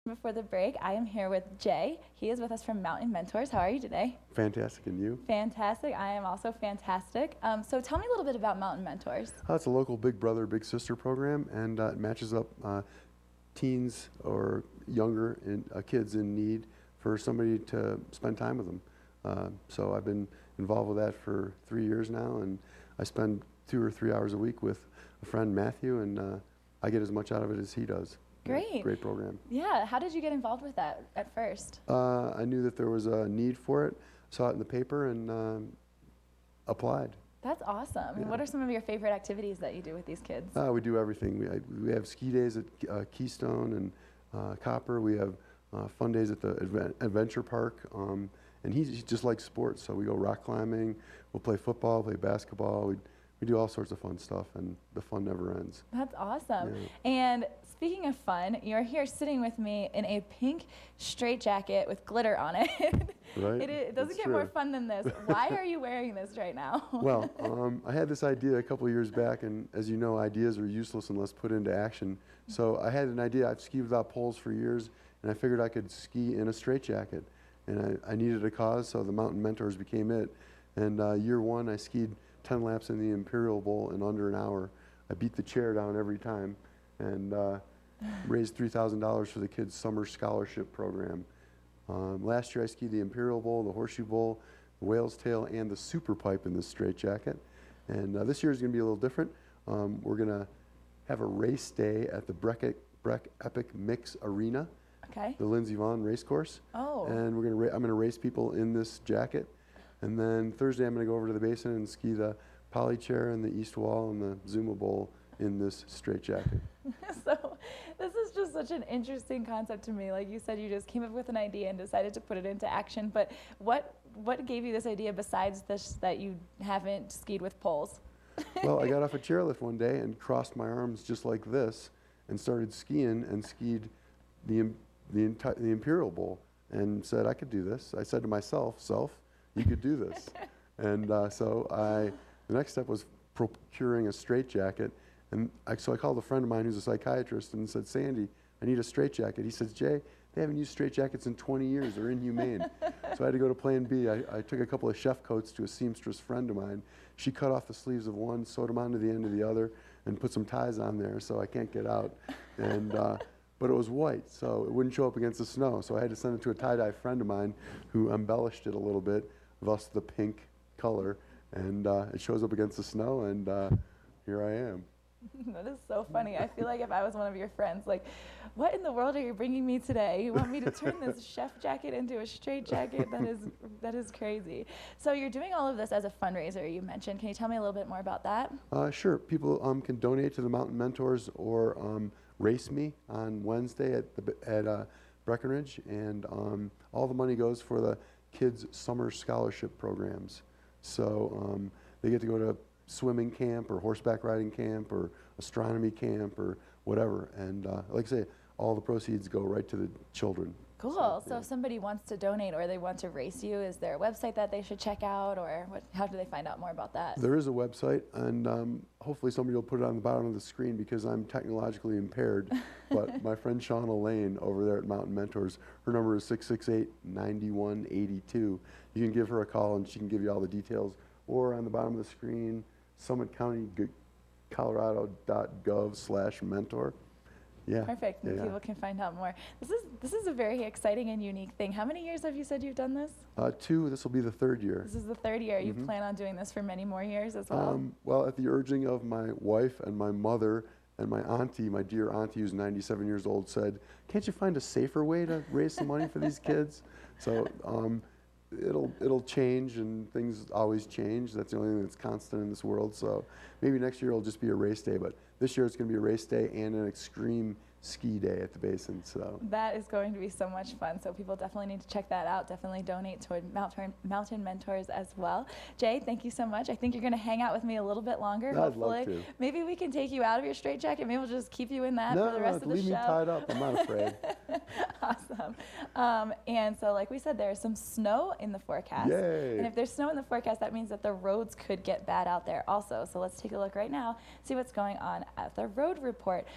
Before the break, I am here with Jay. He is with us from Mtn Mentors. How are you today? Fantastic, and you? Fantastic. I am also fantastic. So tell me a little bit about Mtn Mentors. It's a local big brother, big sister program, and it matches up teens or younger kids in need for somebody to spend time with them. So I've been involved with that for 3 years now, and I spend 2 or 3 hours a week with a friend, Matthew, and I get as much out of it as he does. Great. Great program. Yeah. How did you get involved with that at first? I knew that there was a need for it, saw it in the paper, and applied. That's awesome. Yeah. What are some of your favorite activities that you do with these kids? We do everything. We have ski days at Keystone and Copper. We have fun days at the adventure park. And he just likes sports, so we go rock climbing. We'll play football, play basketball. We do all sorts of fun stuff, and the fun never ends. That's awesome. Yeah. And speaking of fun, you're here sitting with me in a pink straitjacket with glitter on it. Right? It doesn't That's get true. more fun than this. Why are you wearing this right now? Well, I had this idea a couple of years back, and as you know, ideas are useless unless put into action. So I had an idea. I've skied without poles for years, and I figured I could ski in a straitjacket. And I needed a cause, so the Mtn Mentors became it. And year one, I skied 10 laps in the Imperial Bowl in under an hour. I beat the chair down every time, and raised $3,000 for the kids' summer scholarship program. Last year I skied the Imperial Bowl, the Horseshoe Bowl, the Whale's Tail, and the Super Pipe in this straitjacket. And this year is going to be a little different. We're going to have a race day at the Breck Epic Mix Arena, Okay. the Lindsey Vonn race course. Oh. And I'm going to race people in this jacket. And then Thursday I'm going to go over to the basin and ski the Poly Chair and the East Wall and the Zuma Bowl in this straitjacket. So this is just such an interesting concept to me. Like you said, you just came up with an idea and decided to put it into action. But what gave you this idea besides this that you haven't skied with poles? Well, I got off a chairlift one day and crossed my arms just like this and started skiing and skied the Imperial Bowl and said I could do this. I said to myself, you could do this. And so the next step was procuring a straitjacket. And so I called a friend of mine who's a psychiatrist and said, Sandy, I need a straitjacket. He says, Jay, they haven't used straitjackets in 20 years. They're inhumane. So I had to go to Plan B. I took a couple of chef coats to a seamstress friend of mine. She cut off the sleeves of one, sewed them onto the end of the other, and put some ties on there so I can't get out. And but it was white, so it wouldn't show up against the snow. So I had to send it to a tie-dye friend of mine who embellished it a little bit, thus the pink color. And it shows up against the snow, and here I am. That is so funny. I feel like if I was one of your friends, like, what in the world are you bringing me today? You want me to turn this chef jacket into a straitjacket? That is crazy. So you're doing all of this as a fundraiser, you mentioned. Can you tell me a little bit more about that? Sure. People can donate to the Mtn Mentors or race me on Wednesday at Breckenridge, and all the money goes for the kids' summer scholarship programs. So they get to go to swimming camp or horseback riding camp or astronomy camp or whatever. And like I say, all the proceeds go right to the children. Cool. So yeah. if somebody wants to donate or they want to race you, is there a website that they should check out, or how do they find out more about that? There is a website, and hopefully somebody will put it on the bottom of the screen because I'm technologically impaired. But my friend Shauna Lane over there at Mtn Mentors, her number is 668-9182. You can give her a call and she can give you all the details. Or on the bottom of the screen, summitcountycolorado.gov/mentor. Yeah. Perfect. Yeah. People can find out more. This is a very exciting and unique thing. How many years have you said you've done this? 2. This will be the 3rd year. This is the 3rd year. You plan on doing this for many more years as well? Well, at the urging of my wife and my mother and my auntie, my dear auntie who's 97 years old, said, can't you find a safer way to raise some money for these kids? So it'll change, and things always change. That's the only thing that's constant in this world. So maybe next year it'll just be a race day, but this year it's going to be a race day and an extreme ski day at the basin. So that is going to be so much fun. So people definitely need to check that out. Definitely donate toward Mtn Mentors as well. Jay, thank you so much. I think you're going to hang out with me a little bit longer. I'd hopefully. love to. Maybe we can take you out of your straitjacket. Maybe we'll just keep you in that for the rest of the show. Leave me tied up. I'm not afraid. Awesome. And so like we said, there's some snow in the forecast. Yay. And if there's snow in the forecast, that means that the roads could get bad out there also. So let's take a look right now, see what's going on at the road report.